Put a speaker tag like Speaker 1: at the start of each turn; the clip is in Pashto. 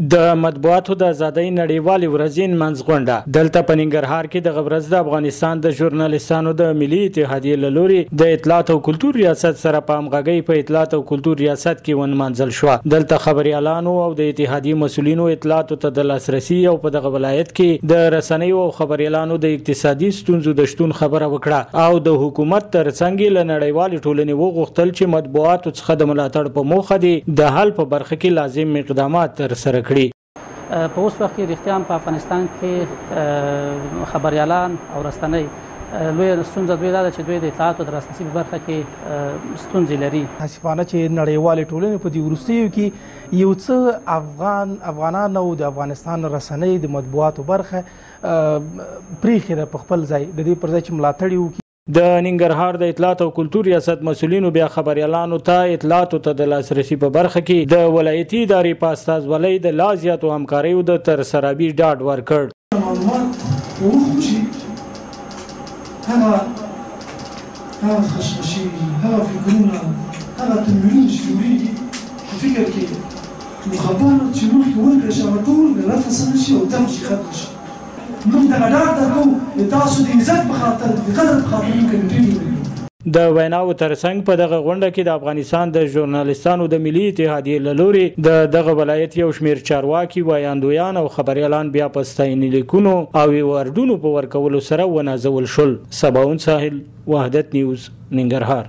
Speaker 1: د مطبوعاتو د ازادۍ نړیوالې ورځې نمانځ غونډه دلته په ننګرهار کې د ورځ د افغانستان د ژورنالستانو د ملي اتحادیې له لوري د اطلاعات او کلتور ریاست سره په همغږۍ په اطلاعات او کلتور ریاست کې ونمانځل شوه. دلته خبریالانو او د اتحادیې مسؤلینو اطلاعاتو ته د لاسرسي او په دغه ولایت کې د رسنیو او خبریالانو د اقتصادي ستونزو د شتون خبره وکړه او د حکومت ترڅنګ له نړیوالې ټولنې وغوښتل چې مطبوعاتو څخه د ملاتړ په موخه دي د حل په برخه کې لازم اقدامات ترسره
Speaker 2: په اوس وخت کې رښتیا په افغانستان کې خبريالان او رسنۍ لوی ستونزه دوی دا چې دوی د اطلاعاتو د رسنۍ په برخه کې ستونزې لري.
Speaker 3: حسابانه چې نړیوالې ټولنې په دې وروستیو کې یو څه افغانان او د افغانستان رسنۍ د مطبوعاتو برخه پریښې ده په خپل ځای د دې پر ځای چې ملاتړ وکړي.
Speaker 1: د ننګرهار د اطلاعات او کلتور ریاست مسؤلینو بیا خبریالانو ته اطلاعاتو ته د لاسرسي په برخه کې د ولایتي ادارې په استازولۍ د لا زیاتو همکاریو د ترسرابي ډاډ ورکړ.
Speaker 4: معلومات وروښيي هغه خشخشي هغه فکرونه هغه تمرین چې جوړېږي په فکر کې مخابرات چې موږ ورکړی شي هغه ټول د رفع شي او دفع شي ختم شي. موږ دغه ډاډ درکوو د تاسو د عزت په خاطر د قدر په خاطر موږ کمیټې جوړوو.
Speaker 1: د ویناو ترڅنګ په دغه غونډه کې د افغانستان د ژورنالستانو د ملي اتحادیې له لوري د دغه ولایت یو شمېر چارواکي ویاندویان او خبریالان بیا په ستاینې لیکونو او ایواردونو په ورکولو سره ونازول شول. سباون ساحل، وحدت نیوز، ننګرهار.